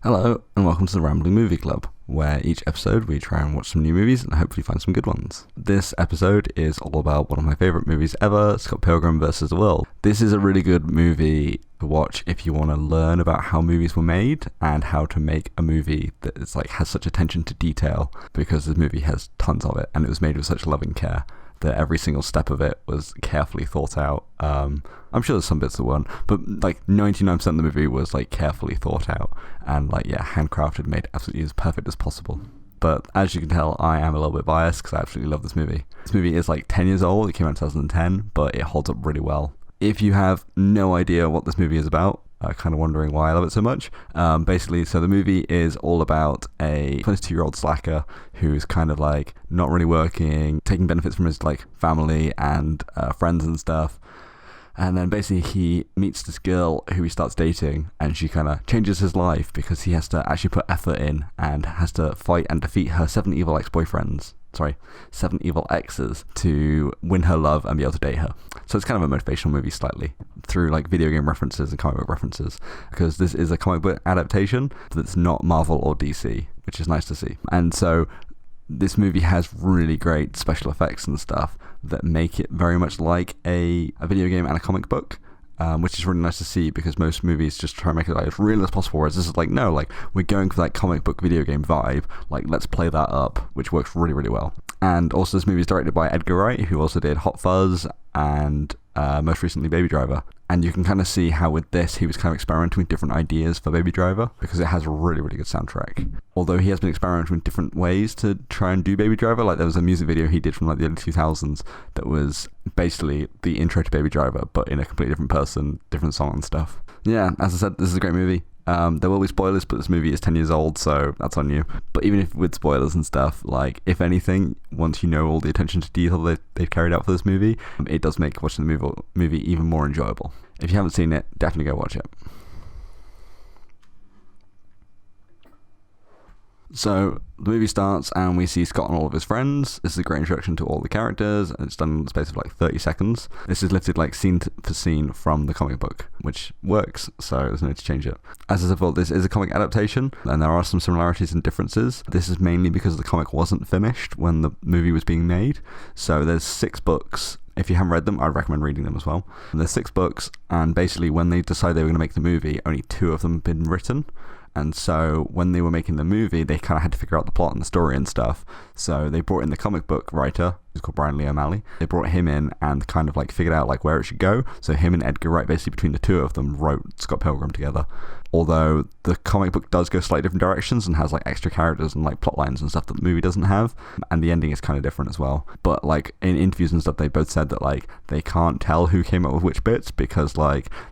Hello, and welcome to the Rambling Movie Club, where each episode we try and watch some new movies and hopefully find some good ones. This episode is all about one of my favourite movies ever, Scott Pilgrim vs. the World. This is a really good movie to watch if you want to learn about how movies were made and how to make a movie that is has such attention to detail, because this movie has tons of it and it was made with such loving care that every single step of it was carefully thought out. I'm sure there's some bits that weren't, but 99% of the movie was carefully thought out and handcrafted, made absolutely as perfect as possible. But as you can tell, I am a little bit biased because I absolutely love this movie. This movie is 10 years old, it came out in 2010, but it holds up really well. If you have no idea what this movie is about, kind of wondering why I love it so much. Basically, so the movie is all about a 22-year-old slacker who's kind of not really working, taking benefits from his family and friends and stuff. And then basically he meets this girl who he starts dating, and she kind of changes his life because he has to actually put effort in and has to fight and defeat her seven evil exes to win her love and be able to date her. So it's kind of a motivational movie slightly through video game references and comic book references, because this is a comic book adaptation that's not Marvel or DC, which is nice to see. And so this movie has really great special effects and stuff that make it very much like a video game and a comic book, which is really nice to see, because most movies just try and make it as real as possible, whereas this is no, we're going for that comic book video game vibe, let's play that up, which works really, really well. And also this movie is directed by Edgar Wright, who also did Hot Fuzz and most recently Baby Driver. And you can kind of see how with this he was kind of experimenting with different ideas for Baby Driver, because it has a really, really good soundtrack. Although he has been experimenting with different ways to try and do Baby Driver. There was a music video he did from the early 2000s that was basically the intro to Baby Driver, but in a completely different person, different song and stuff. Yeah, as I said, this is a great movie. There will be spoilers, but this movie is 10 years old, so that's on you. But even if with spoilers and stuff, if anything, once you know all the attention to detail they've carried out for this movie, it does make watching the movie even more enjoyable. If you haven't seen it, definitely go watch it. So the movie starts and we see Scott and all of his friends. This is a great introduction to all the characters, and it's done in the space of 30 seconds. This is lifted scene for scene from the comic book, which works, so there's no need to change it. As I said, this is a comic adaptation, and there are some similarities and differences. This is mainly because the comic wasn't finished when the movie was being made. So there's 6 books. If you haven't read them, I'd recommend reading them as well. And there's 6 books, and basically when they decided they were going to make the movie, only 2 of them had been written. And so when they were making the movie, they kind of had to figure out the plot and the story and stuff. So they brought in the comic book writer, who's called Brian Lee O'Malley. They brought him in and kind of figured out where it should go. So him and Edgar Wright, basically between the 2 of them, wrote Scott Pilgrim together. Although the comic book does go slightly different directions and has extra characters and plot lines and stuff that the movie doesn't have, and the ending is kind of different as well. But in interviews and stuff, they both said that they can't tell who came up with which bits, because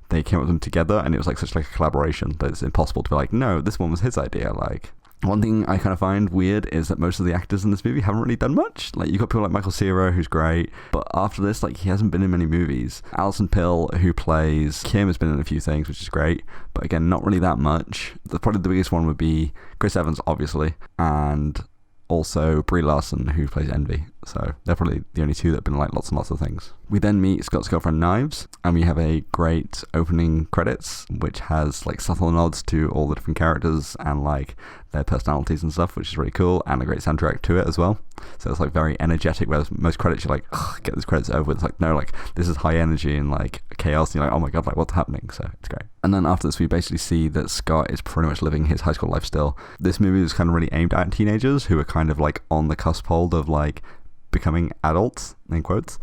they came up with them together, and it was such a collaboration that it's impossible to be no, this one was his idea. One thing I kind of find weird is that most of the actors in this movie haven't really done much. You've got people like Michael Cera, who's great, but after this, he hasn't been in many movies. Alison Pill, who plays Kim, has been in a few things, which is great, but again, not really that much. Probably the biggest one would be Chris Evans, obviously, and also Brie Larson, who plays Envy. So they're probably the only 2 that have been lots and lots of things. We then meet Scott's girlfriend Knives, and we have a great opening credits, which has subtle nods to all the different characters and their personalities and stuff, which is really cool, and a great soundtrack to it as well. So it's very energetic, whereas most credits you're get these credits over with. It's no, this is high energy and chaos, and you're oh my god, what's happening? So it's great. And then after this we basically see that Scott is pretty much living his high school life still. This movie was kind of really aimed at teenagers who are kind of on the cusp hold of becoming adults, in quotes,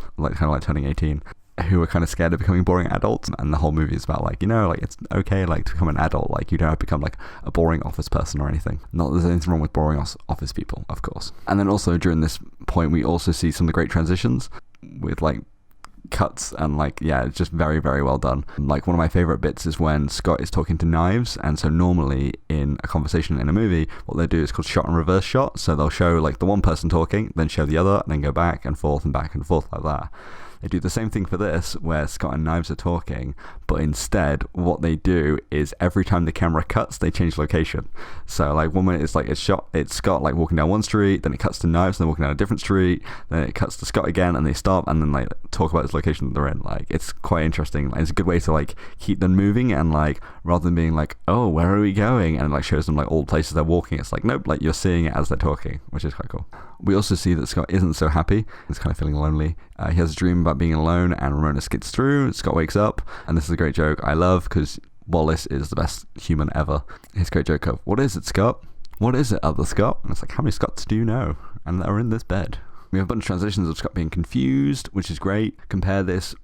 turning 18, who are kind of scared of becoming boring adults. And the whole movie is about it's okay to become an adult, you don't have to become a boring office person or anything. Not that there's anything wrong with boring office people, of course. And then also during this point we also see some of the great transitions with cuts, and it's just very, very well done. One of my favorite bits is when Scott is talking to Knives, and so normally in a conversation in a movie, what they do is called shot and reverse shot. So they'll show the one person talking, then show the other, and then go back and forth like that. They do the same thing for this, where Scott and Knives are talking, but instead what they do is every time the camera cuts, they change location. So like one minute it's Scott like walking down one street, then it cuts to Knives, and they're walking down a different street, then it cuts to Scott again, and they stop and then like talk about this location that they're in. Like it's quite interesting. Like, it's a good way to like keep them moving, and like rather than being like, oh, where are we going, and like shows them like all the places they're walking, it's like, nope, like you're seeing it as they're talking, which is quite cool. We also see that Scott isn't so happy. He's kind of feeling lonely. He has a dream about being alone, and Ramona skids through. Scott wakes up, and this is a great joke I love, because Wallace is the best human ever. His great joke of, what is it, Scott? What is it, other Scott? And it's like, how many Scotts do you know? And they're in this bed. We have a bunch of transitions of Scott being confused, which is great. Compare this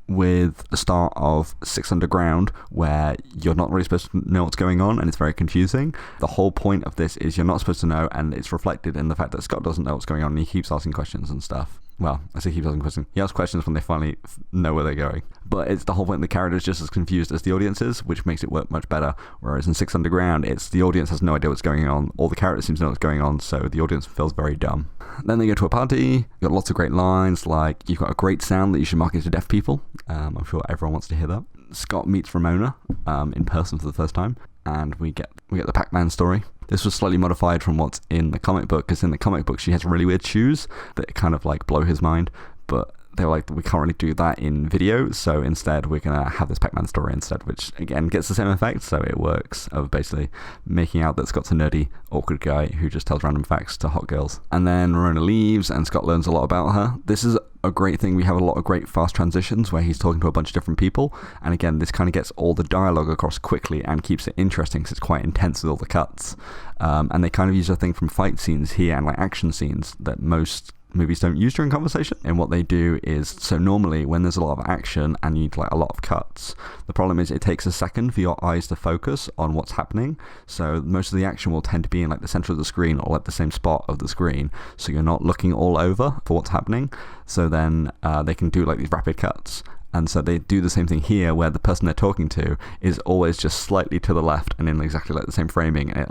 with the start of 6 Underground, where you're not really supposed to know what's going on and it's very confusing. The whole point of this is you're not supposed to know, and it's reflected in the fact that Scott doesn't know what's going on and he keeps asking questions and stuff. Well, I say keeps asking questions. He asks questions when they finally know where they're going. But it's the whole point, the character is just as confused as the audience is, which makes it work much better. Whereas in 6 Underground, it's the audience has no idea what's going on. All the characters seem to know what's going on, so the audience feels very dumb. Then they go to a party. You've got lots of great lines, like, you've got a great sound that you should market to deaf people. I'm sure everyone wants to hear that. Scott meets Ramona in person for the first time, and we get the Pacman story. This was slightly modified from what's in the comic book, because in the comic book she has really weird shoes that kind of like blow his mind, but they were like, we can't really do that in video, so instead we're going to have this Pacman story instead, which again gets the same effect, so it works, of basically making out that Scott's a nerdy, awkward guy who just tells random facts to hot girls. And then Ramona leaves and Scott learns a lot about her. This is a great thing. We have a lot of great fast transitions where he's talking to a bunch of different people, and again this kind of gets all the dialogue across quickly and keeps it interesting because it's quite intense with all the cuts, and they kind of use a thing from fight scenes here and like action scenes that most movies don't use during conversation. And what they do is, so normally when there's a lot of action and you need like a lot of cuts, the problem is it takes a second for your eyes to focus on what's happening, so most of the action will tend to be in like the center of the screen or like the same spot of the screen, so you're not looking all over for what's happening. So then they can do like these rapid cuts, and so they do the same thing here, where the person they're talking to is always just slightly to the left and in exactly like the same framing, and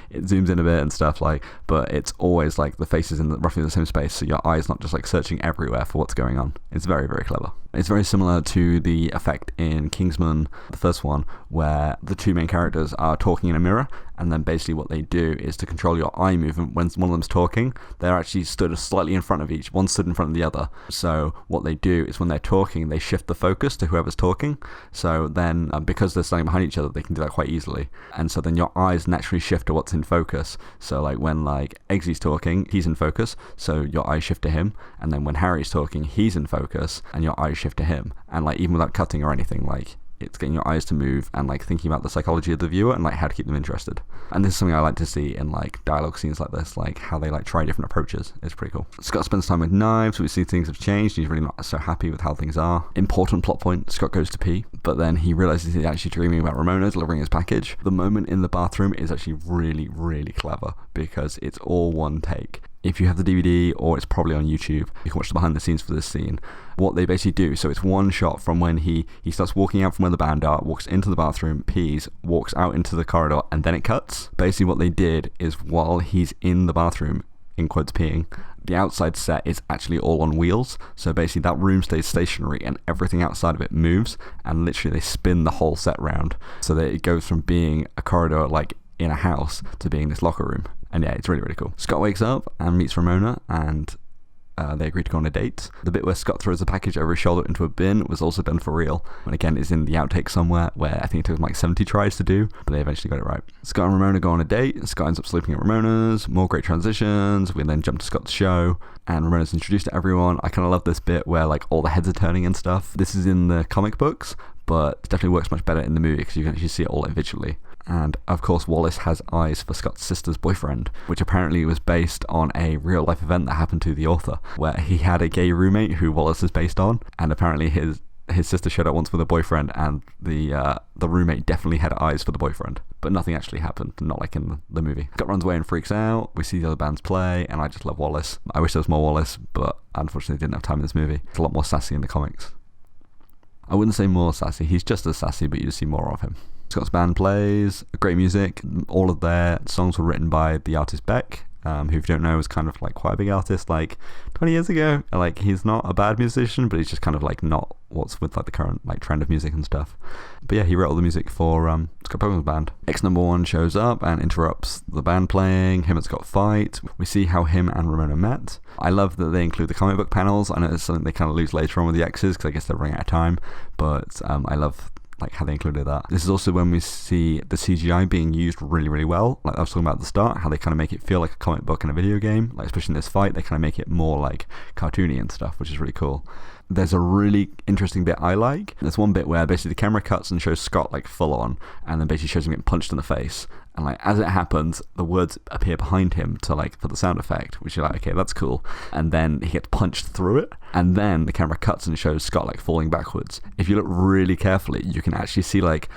it zooms in a bit and stuff, like, but it's always like the face is in roughly the same space, so your eye's not just like searching everywhere for what's going on. It's very, very clever. It's very similar to the effect in Kingsman, the first one, where the two main characters are talking in a mirror, and then basically what they do is to control your eye movement when one of them's talking, they're actually stood slightly in front of each, one stood in front of the other. So what they do is when they're talking, they shift the focus to whoever's talking, so then because they're standing behind each other, they can do that quite easily, and so then your eyes naturally shift to what's in focus. So like when like Eggsy's talking, he's in focus, so your eyes shift to him, and then when Harry's talking, he's in focus and your eyes shift to him, and like even without cutting or anything, like it's getting your eyes to move and like thinking about the psychology of the viewer and like how to keep them interested. And this is something I like to see in like dialogue scenes like this, like how they like try different approaches. It's pretty cool. Scott spends time with Knives. We see things have changed. He's really not so happy with how things are. Important plot point, Scott goes to pee, but then he realizes he's actually dreaming about Ramona delivering his package. The moment in the bathroom is actually really, really clever because it's all one take. If you have the DVD, or it's probably on YouTube, you can watch the behind the scenes for this scene. What they basically do, so it's one shot from when he starts walking out from where the band are, walks into the bathroom, pees, walks out into the corridor, and then it cuts. Basically what they did is while he's in the bathroom, in quotes peeing, the outside set is actually all on wheels, so basically that room stays stationary and everything outside of it moves, and literally they spin the whole set round, so that it goes from being a corridor like in a house to being this locker room. And yeah, it's really, really cool. Scott wakes up and meets Ramona, and they agree to go on a date. The bit where Scott throws the package over his shoulder into a bin was also done for real, and again is in the outtake somewhere, where I think it took him like 70 tries to do, but they eventually got it right. Scott and Ramona go on a date. Scott ends up sleeping at Ramona's. More great transitions. We then jump to Scott's show, and Ramona's introduced to everyone. I kind of love this bit where like all the heads are turning and stuff. This is in the comic books, but it definitely works much better in the movie because you can actually see it all like visually. And of course Wallace has eyes for Scott's sister's boyfriend, which apparently was based on a real life event that happened to the author, where he had a gay roommate who Wallace is based on, and apparently his sister showed up once with a boyfriend, and the roommate definitely had eyes for the boyfriend, but nothing actually happened, not like in the movie. Scott runs away and freaks out. We see the other bands play, and I just love Wallace. I wish there was more Wallace, but unfortunately didn't have time in this movie. It's a lot more sassy in the comics. I wouldn't say more sassy, he's just as sassy, but you just see more of him. Scott's band plays, great music. All of their songs were written by the artist Beck, who, if you don't know, was kind of like quite a big artist like 20 years ago. Like, he's not a bad musician, but he's just kind of like not what's with like the current like trend of music and stuff. But yeah, he wrote all the music for Scott Pilgrim's band. X-1 shows up and interrupts the band playing. Him and Scott fight. We see how him and Ramona met. I love that they include the comic book panels. I know it's something they kind of lose later on with the X's because I guess they're running out of time, but I love like how they included that. This is also when we see the CGI being used really, really well. Like I was talking about at the start, how they kind of make it feel like a comic book in a video game. Like especially in this fight, they kind of make it more like cartoony and stuff, which is really cool. There's a really interesting bit I like. There's one bit where basically the camera cuts and shows Scott like full on, and then basically shows him getting punched in the face. And like as it happens, the words appear behind him to like for the sound effect, which you're like, okay, that's cool. And then he gets punched through it, and then the camera cuts and shows Scott like falling backwards. If you look really carefully, you can actually see like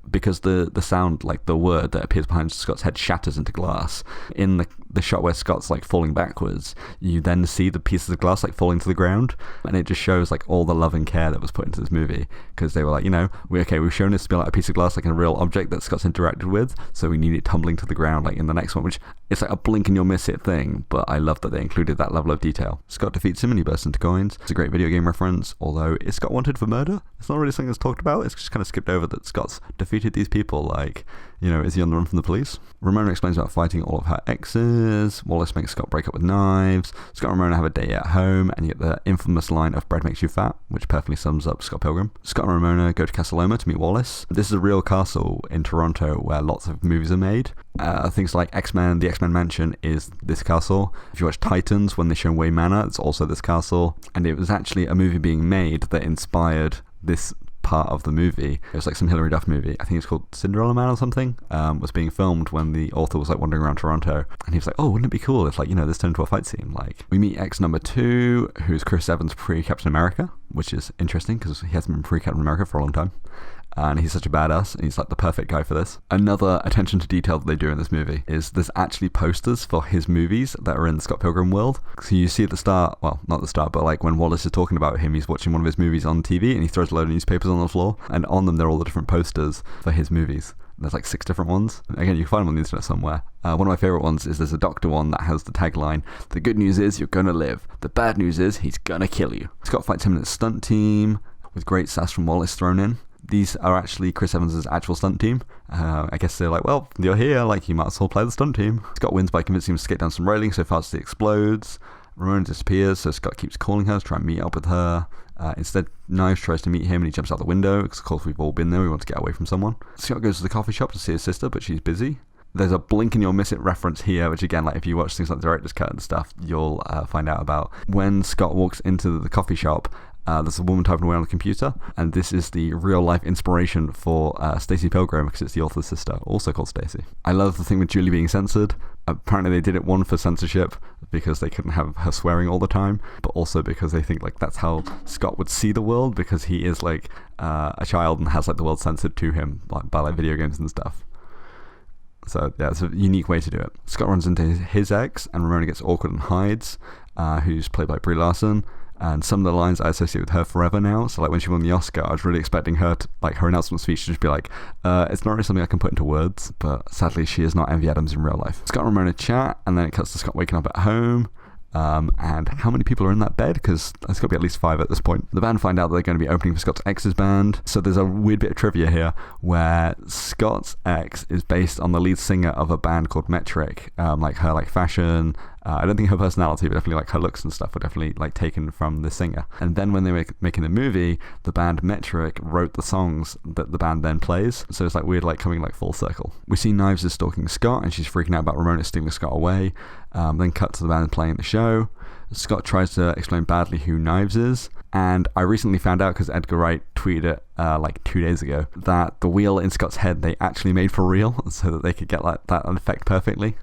because the sound, like the word that appears behind Scott's head shatters into glass. In the shot where Scott's like falling backwards, you then see the pieces of glass like falling to the ground, and it just shows like all the love and care that was put into this movie, because they were like, we've shown this to be like a piece of glass, like a real object that Scott's interacted with, so we need it tumbling to the ground like in the next one, which it's like a blink and you'll miss it thing, but I love that they included that level of detail. Scott defeats him and he bursts into coins. It's a great video game reference, although is Scott wanted for murder? It's not really something that's talked about. It's just kind of skipped over that Scott's defeated these people. Like, is he on the run from the police? Ramona explains about fighting all of her exes. Wallace makes Scott break up with knives. Scott and Ramona have a day at home, and you get the infamous line of bread makes you fat, which perfectly sums up Scott Pilgrim. Scott and Ramona go to Castle Loma to meet Wallace. This is a real castle in Toronto where lots of movies are made. Things like X-Men, the X-Men Mansion is this castle. If you watch Titans, when they show Wayne Manor, it's also this castle. And it was actually a movie being made that inspired this part of the movie. It was like some Hilary Duff movie, I think it's called Cinderella Man or something, was being filmed when the author was like wandering around Toronto, and he was like, oh, wouldn't it be cool if like this turned into a fight scene. Like, we meet X-2, who's Chris Evans pre-Captain America, which is interesting because he hasn't been pre-Captain America for a long time. And he's such a badass, and he's like the perfect guy for this. Another attention to detail that they do in this movie is there's actually posters for his movies that are in the Scott Pilgrim world. So you see at the start, well, not the start, but like when Wallace is talking about him, he's watching one of his movies on TV, and he throws a load of newspapers on the floor, and on them there are all the different posters for his movies. There's like 6 different ones. Again, you can find them on the internet somewhere. One of my favourite ones is there's a doctor one that has the tagline, the good news is you're gonna live. The bad news is he's gonna kill you. Scott fights him in his stunt team, with great sass from Wallace thrown in. These are actually Chris Evans' actual stunt team. I guess they're like, well, you're here, like you might as well play the stunt team. Scott wins by convincing him to skate down some railing so fast he explodes. Ramona disappears, so Scott keeps calling her to try and meet up with her. Instead, Knives tries to meet him and he jumps out the window, because of course we've all been there, we want to get away from someone. Scott goes to the coffee shop to see his sister, but she's busy. There's a blink and you'll miss it reference here, which again, like if you watch things like the director's cut and stuff, you'll find out about. When Scott walks into the coffee shop, there's a woman typing away on the computer, and this is the real life inspiration for Stacy Pilgrim, because it's the author's sister, also called Stacy. I love the thing with Julie being censored. Apparently they did it, one, for censorship because they couldn't have her swearing all the time, but also because they think like that's how Scott would see the world, because he is like a child and has like the world censored to him by like video games and stuff. So yeah, it's a unique way to do it. Scott runs into his ex, and Ramona gets awkward and hides, who's played by Brie Larson. And some of the lines I associate with her forever now. So like when she won the Oscar, I was really expecting her to, like her announcement speech to just be like, it's not really something I can put into words, but sadly she is not Envy Adams in real life. Scott and Ramona chat, and then it cuts to Scott waking up at home. And how many people are in that bed? Because there's got to be at least 5 at this point. The band find out that they're going to be opening for Scott's ex's band. So there's a weird bit of trivia here where Scott's ex is based on the lead singer of a band called Metric. Like her like fashion, I don't think her personality, but definitely like her looks and stuff were definitely like taken from the singer. And then when they were making the movie, the band Metric wrote the songs that the band then plays. So it's like weird, like coming like full circle. We see Knives is stalking Scott, and she's freaking out about Ramona stealing Scott away. Then cut to the band playing the show. Scott tries to explain badly who Knives is, and I recently found out, because Edgar Wright tweeted it like 2 days ago, that the wheel in Scott's head they actually made for real, so that they could get like that effect perfectly,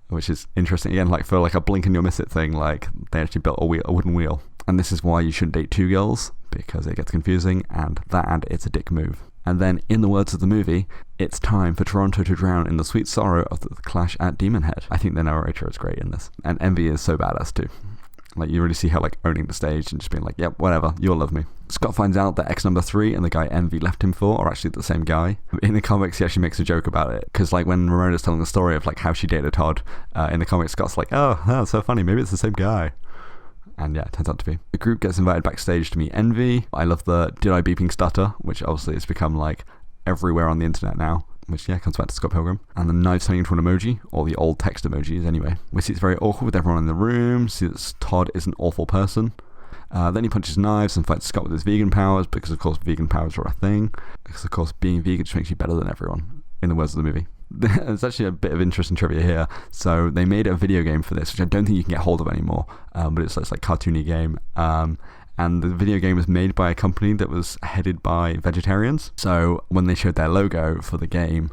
which is interesting. Again, like for like a blink and you'll miss it thing, like they actually built a wooden wheel. And this is why you shouldn't date 2 girls, because it gets confusing, and it's a dick move. And then, in the words of the movie, it's time for Toronto to drown in the sweet sorrow of the clash at Demon Head. I think the narrator is great in this. And Envy is so badass too. Like, you really see her like owning the stage and just being like, yep, whatever, you'll love me. Scott finds out that ex number 3 and the guy Envy left him for are actually the same guy. In the comics, he actually makes a joke about it, because like when Ramona's telling the story of like how she dated Todd, in the comics, Scott's like, oh, that's so funny, maybe it's the same guy. And yeah, it turns out to be. The group gets invited backstage to meet Envy. I love the did I beeping stutter, which obviously has become like everywhere on the internet now, which yeah, comes back to Scott Pilgrim. And the knife turning into an emoji, or the old text emojis anyway. We see it's very awkward with everyone in the room, see that Todd is an awful person. Then he punches knives and fights Scott with his vegan powers, because of course vegan powers are a thing. Because of course being vegan just makes you better than everyone, in the words of the movie. There's actually a bit of interesting trivia here. So they made a video game for this, which I don't think you can get hold of anymore, but it's like cartoony game. And the video game was made by a company that was headed by vegetarians. So when they showed their logo for the game,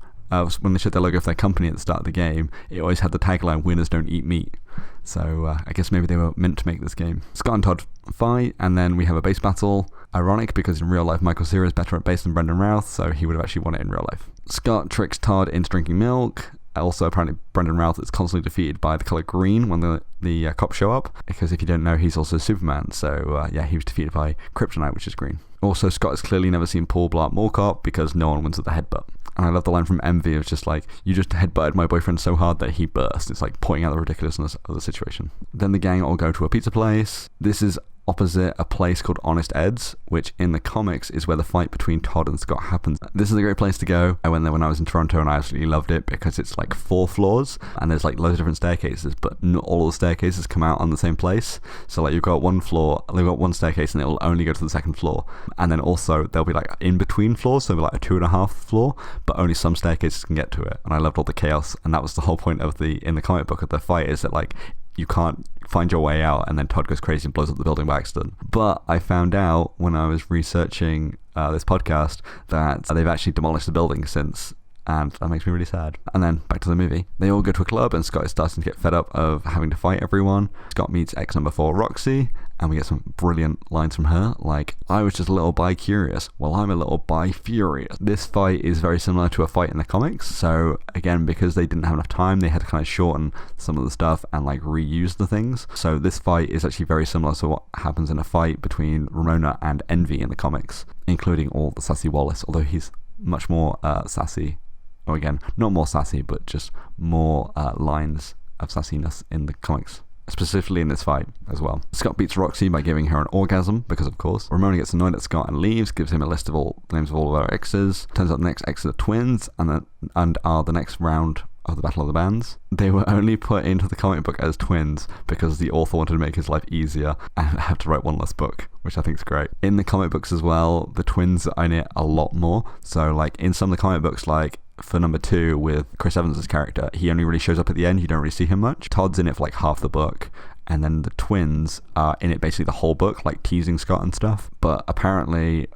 when they showed their logo for their company at the start of the game, it always had the tagline, winners don't eat meat. So I guess maybe they were meant to make this game. Scott and Todd fight, and then we have a bass battle. Ironic, because in real life Michael Cera is better at bass than Brendan Routh, so he would have actually won it in real life. Scott tricks Todd into drinking milk. Also, apparently, Brendan Routh is constantly defeated by the colour green when the cops show up, because if you don't know, he's also Superman, so yeah, he was defeated by kryptonite, which is green. Also, Scott has clearly never seen Paul blow up more cop, because no one wins with the headbutt. And I love the line from Envy of just like, you just headbutted my boyfriend so hard that he burst. It's like pointing out the ridiculousness of the situation. Then the gang all go to a pizza place. This is opposite a place called Honest Ed's, which in the comics is where the fight between Todd and Scott happens. This is a great place to go. I went there when I was in Toronto and I absolutely loved it, because it's like 4 floors and there's like loads of different staircases, but not all the staircases come out on the same place. So like you've got one floor, they've got one staircase and it will only go to the second floor, and then also there'll be like in between floors, so like a 2.5 floor, but only some staircases can get to it. And I loved all the chaos, and that was the whole point of in the comic book of the fight, is that like you can't find your way out, and then Todd goes crazy and blows up the building by accident. But I found out when I was researching this podcast that they've actually demolished the building since, and that makes me really sad. And then back to the movie. They all go to a club, and Scott is starting to get fed up of having to fight everyone. Scott meets ex number 4 Roxy, and we get some brilliant lines from her, like, I was just a little bi-curious. Well, I'm a little bi-furious. This fight is very similar to a fight in the comics, so again, because they didn't have enough time, they had to kind of shorten some of the stuff and like reuse the things. So this fight is actually very similar to what happens in a fight between Ramona and Envy in the comics, including all the sassy Wallace, although he's much more sassy. Or again, not more sassy, but just more lines of sassiness in the comics, specifically in this fight as well. Scott beats Roxy by giving her an orgasm, because of course. Ramona gets annoyed at Scott and leaves, gives him a list of all the names of all of her exes. Turns out the next exes are twins, and are the next round of the Battle of the Bands. They were only put into the comic book as twins because the author wanted to make his life easier and have to write one less book, which I think is great. In the comic books as well, the twins are in it a lot more. So like in some of the comic books, like for number 2 with Chris Evans' character, he only really shows up at the end. You don't really see him much. Todd's in it for like half the book, and then the twins are in it basically the whole book, like teasing Scott and stuff. But apparently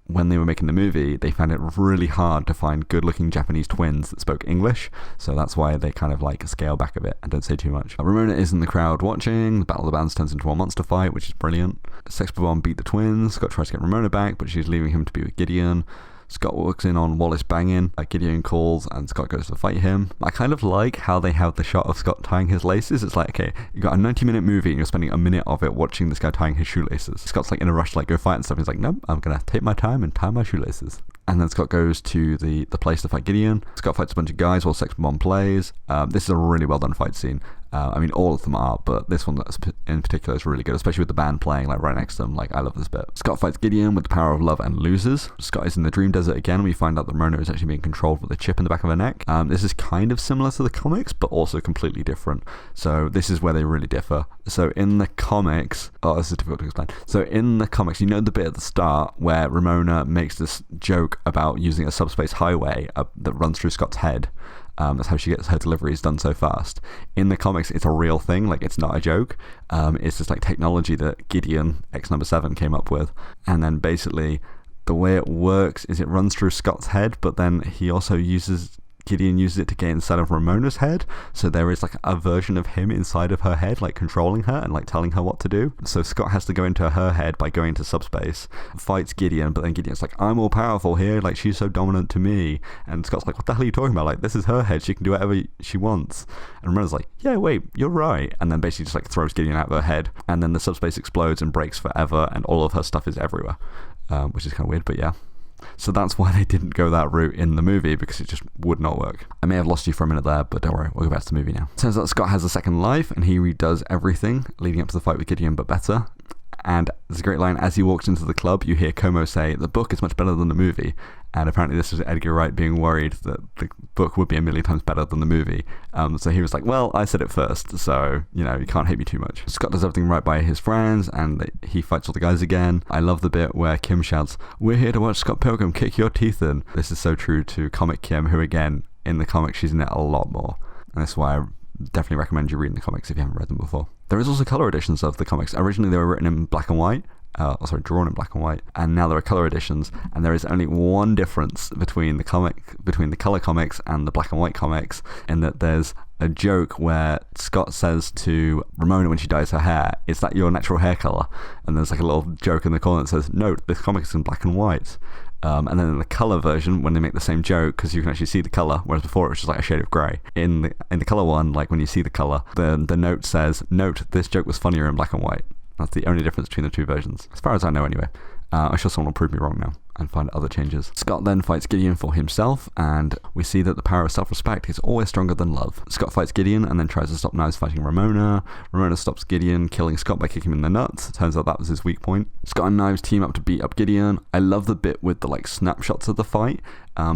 when they were making the movie, they found it really hard to find good-looking Japanese twins that spoke English, so that's why they kind of like scale back a bit and don't say too much. Ramona is in the crowd watching. The Battle of the Bands turns into a monster fight, which is brilliant. Sex Bomb beat the twins. Scott tries to get Ramona back, but she's leaving him to be with Gideon. Scott walks in on Wallace banging, Gideon calls, and Scott goes to fight him. I kind of like how they have the shot of Scott tying his laces. It's like, okay, you got a 90-minute movie and you're spending a minute of it watching this guy tying his shoelaces. Scott's like in a rush to like go fight and stuff. He's like, nope, I'm gonna take my time and tie my shoelaces. And then Scott goes to the place to fight Gideon. Scott fights a bunch of guys while Sex Bomb plays. This is a really well done fight scene. I mean, all of them are, but this one in particular is really good, especially with the band playing like right next to them. Like, I love this bit. Scott fights Gideon with the power of love and loses. Scott is in the Dream Desert again. We find out that Ramona is actually being controlled with a chip in the back of her neck. This is kind of similar to the comics, but also completely different. So this is where they really differ. So in the comics, this is difficult to explain. So in the comics, you know the bit at the start where Ramona makes this joke about using a subspace highway that runs through Scott's head. That's how she gets her deliveries done so fast. In the comics, it's a real thing, like it's not a joke. It's just like technology that Gideon, X number 7, came up with. And then basically the way it works is it runs through Scott's head, but then he also uses Gideon uses it to get inside of Ramona's head, so there is like a version of him inside of her head, like controlling her and like telling her what to do. So Scott has to go into her head by going to subspace, fights Gideon, but then Gideon's like, I'm all powerful here, like she's so dominant to me, and Scott's like, what the hell are you talking about, like this is her head, she can do whatever she wants. And Ramona's like, yeah, wait, you're right, and then basically just like throws Gideon out of her head, and then the subspace explodes and breaks forever, and all of her stuff is everywhere, which is kind of weird, but yeah. So that's why they didn't go that route in the movie, because it just would not work. I may have lost you for a minute there, but don't worry, we'll go back to the movie now. Turns out Scott has a second life, and he redoes everything leading up to the fight with Gideon, but better. And there's a great line, as he walks into the club, you hear Como say, the book is much better than the movie. And apparently this was Edgar Wright being worried that the book would be a million times better than the movie. So he was like, well, I said it first, so, you know, you can't hate me too much. Scott does everything right by his friends, and he fights all the guys again. I love the bit where Kim shouts, we're here to watch Scott Pilgrim kick your teeth in. This is so true to comic Kim, who again, in the comics, she's in it a lot more. And that's why I definitely recommend you reading the comics if you haven't read them before. There is also color editions of the comics. Originally they were written in black and white, drawn in black and white, and now there are color editions, and there is only one difference between the color comics and the black and white comics, in that there's a joke where Scott says to Ramona when she dyes her hair, is that your natural hair color? And there's like a little joke in the corner that says, no, this comic is in black and white. And then in the color version, when they make the same joke, because you can actually see the color, whereas before it was just like a shade of grey. In the color one, like when you see the color, the note says, note, this joke was funnier in black and white. That's the only difference between the two versions, as far as I know anyway. I'm sure someone will prove me wrong now and find other changes. Scott then fights Gideon for himself, and we see that the power of self-respect is always stronger than love. Scott fights Gideon and then tries to stop Knives fighting Ramona. Ramona stops Gideon, killing Scott by kicking him in the nuts. Turns out that was his weak point. Scott and Knives team up to beat up Gideon. I love the bit with the like snapshots of the fight,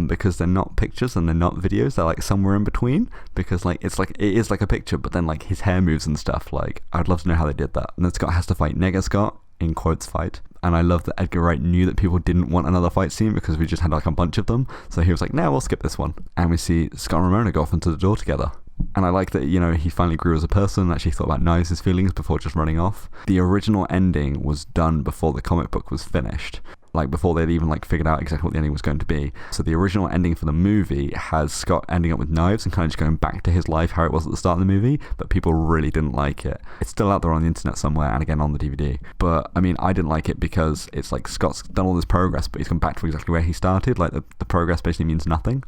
because they're not pictures and they're not videos, they're like somewhere in between, because like it is like a picture, but then like his hair moves and stuff. Like, I'd love to know how they did that. And then Scott has to fight Nega Scott, in quotes fight, and I love that Edgar Wright knew that people didn't want another fight scene because we just had like a bunch of them, so he was like, nah, we'll skip this one. And we see Scott and Ramona go off into the door together. And I like that, you know, he finally grew as a person and actually thought about Knives' feelings before just running off. The original ending was done before the comic book was finished, like before they'd even like figured out exactly what the ending was going to be. So the original ending for the movie has Scott ending up with Knives and kind of just going back to his life how it was at the start of the movie, but people really didn't like it. It's still out there on the internet somewhere, and again on the DVD. But I mean, I didn't like it because it's like Scott's done all this progress, but he's come back to exactly where he started. Like the progress basically means nothing.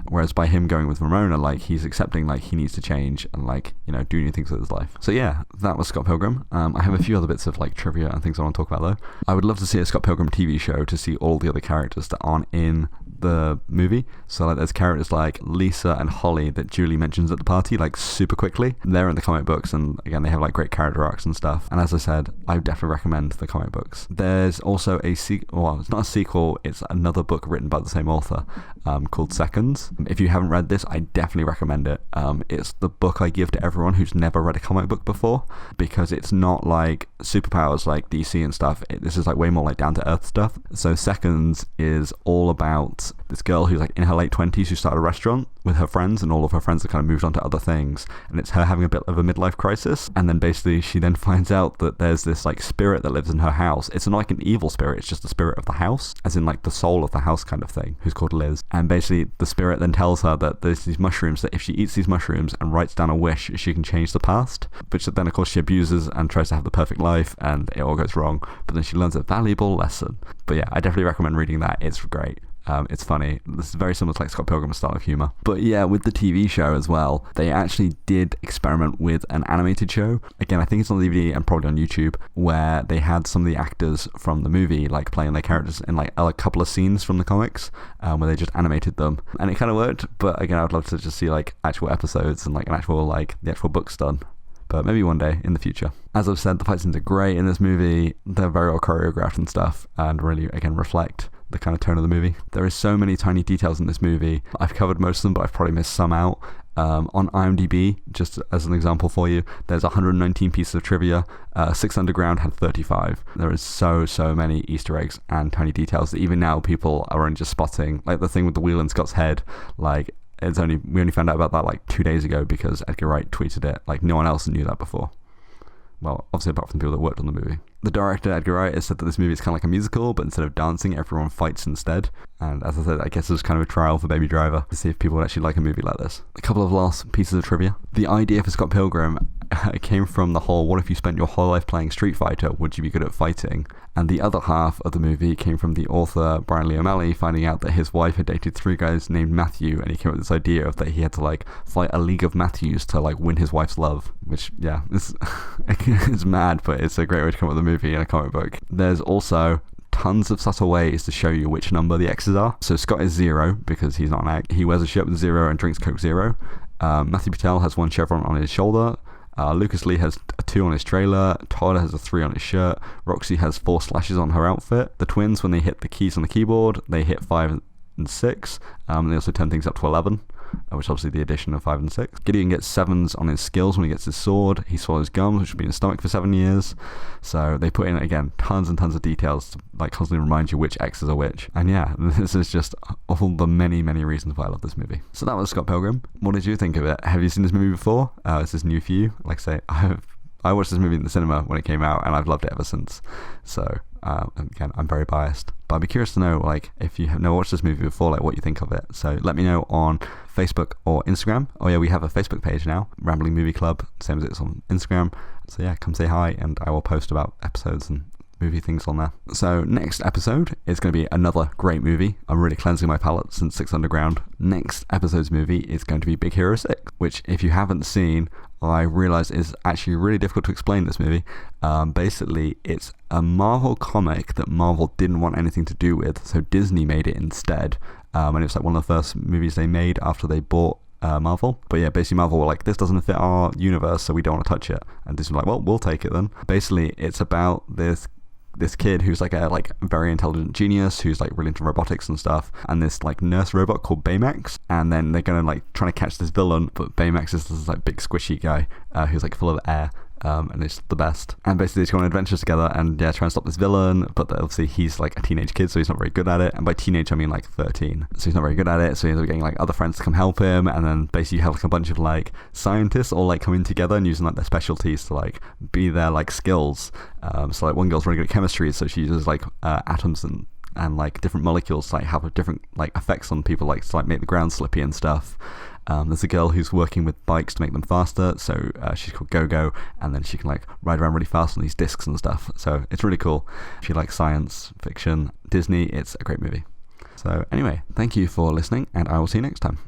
Whereas by him going with Ramona, like he's accepting like he needs to change and like, you know, do new things with his life. So yeah, that was Scott Pilgrim. I have a few other bits of like trivia and things I want to talk about though. I would love to see a Scott Pilgrim TV show to see all the other characters that aren't in the movie. So like there's characters like Lisa and Holly that Julie mentions at the party like super quickly. They're in the comic books, and again they have like great character arcs and stuff. And as I said, I definitely recommend the comic books. There's also a sequel, well, it's not a sequel, it's another book written by the same author, called Seconds. If you haven't read this, I definitely recommend it. It's the book I give to everyone who's never read a comic book before, because it's not like superpowers like DC and stuff. This is like way more like down to earth stuff. So Seconds is all about this girl who's like in her late 20s who started a restaurant with her friends, and all of her friends have kind of moved on to other things, and it's her having a bit of a midlife crisis. And then basically she then finds out that there's this like spirit that lives in her house. It's not like an evil spirit, it's just the spirit of the house, as in like the soul of the house kind of thing, who's called Liz. And basically the spirit then tells her that there's these mushrooms, that if she eats these mushrooms and writes down a wish, she can change the past, which then of course she abuses and tries to have the perfect life, and it all goes wrong, but then she learns a valuable lesson. But yeah, I definitely recommend reading that. It's great. It's funny. This is very similar to like Scott Pilgrim's style of humour. But yeah, with the TV show as well, they actually did experiment with an animated show. Again, I think it's on DVD and probably on YouTube, where they had some of the actors from the movie like playing their characters in like a couple of scenes from the comics, where they just animated them, and it kind of worked. But again, I'd love to just see like actual episodes and like an actual like the actual books done. But maybe one day in the future. As I've said, the fight scenes are great in this movie. They're very well choreographed and stuff, and really again reflect the kind of tone of the movie. There is so many tiny details in this movie. I've covered most of them, but I've probably missed some out. On IMDb, just as an example for you, there's 119 pieces of trivia. Six Underground had 35. There is so many Easter eggs and tiny details that even now people are only just spotting. Like the thing with the wheel in Scott's head, like we only found out about that like 2 days ago because Edgar Wright tweeted it. Like no one else knew that before. well, obviously apart from the people that worked on the movie. The director, Edgar Wright, has said that this movie is kind of like a musical, but instead of dancing, everyone fights instead. And as I said, I guess it was kind of a trial for Baby Driver to see if people would actually like a movie like this. A couple of last pieces of trivia. The idea for Scott Pilgrim came from the whole, what if you spent your whole life playing Street Fighter, would you be good at fighting? And the other half of the movie came from the author Brian Lee O'Malley finding out that his wife had dated 3 guys named Matthew, and he came up with this idea of that he had to like fight a league of Matthews to like win his wife's love, which it's mad, but it's a great way to come up with a movie and a comic book. There's also tons of subtle ways to show you which number the X's are. So Scott is 0 because he's not an X. He wears a shirt with 0 and drinks Coke Zero. Matthew Patel has 1 chevron on his shoulder. Lucas Lee has a 2 on his trailer. Todd has a 3 on his shirt. Roxy has 4 slashes on her outfit. The twins, when they hit the keys on the keyboard, they hit 5 and 6. They also turn things up to 11, which is obviously the addition of 5 and 6. Gideon gets 7s on his skills when he gets his sword. He swallows gums, which will be in his stomach for 7 years. So they put in, again, tons and tons of details to like constantly remind you which X's are which. And yeah, this is just all the many, many reasons why I love this movie. So that was Scott Pilgrim. What did you think of it? Have you seen this movie before? Is this new for you? Like I say, I watched this movie in the cinema when it came out, and I've loved it ever since. So again, I'm very biased, but I'd be curious to know, like, if you have never watched this movie before, like, what you think of it. So let me know on Facebook or Instagram. Oh yeah, we have a Facebook page now, Rambling Movie Club, same as it's on Instagram. So yeah, come say hi, and I will post about episodes and movie things on there. So next episode is going to be another great movie. I'm really cleansing my palate since Six Underground. Next episode's movie is going to be Big Hero 6, which if you haven't seen, I realise is actually really difficult to explain this movie. Basically, it's a Marvel comic that Marvel didn't want anything to do with, so Disney made it instead. And it was like one of the first movies they made after they bought Marvel. But yeah, basically Marvel were like, this doesn't fit our universe, so we don't want to touch it. And Disney were like, well, we'll take it then. Basically, it's about this kid who's like a very intelligent genius who's like really into robotics and stuff, and this like nurse robot called Baymax, and then they're gonna like trying to catch this villain, but Baymax is this like big squishy guy who's like full of air. And it's the best. And basically, they go on adventures together and yeah, try and stop this villain. But obviously, he's like a teenage kid, so he's not very good at it. And by teenage, I mean like 13. So he's not very good at it. So he ends up getting like other friends to come help him. And then basically, you have like a bunch of like scientists all like coming together and using like their specialties to like be their like skills. So like one girl's really good at chemistry, so she uses like atoms and like different molecules to like have different like effects on people, like to like make the ground slippy and stuff. There's a girl who's working with bikes to make them faster, so she's called Go-Go, and then she can like ride around really fast on these discs and stuff, so it's really cool. If you like science fiction, Disney, it's a great movie. So anyway, thank you for listening, and I will see you next time.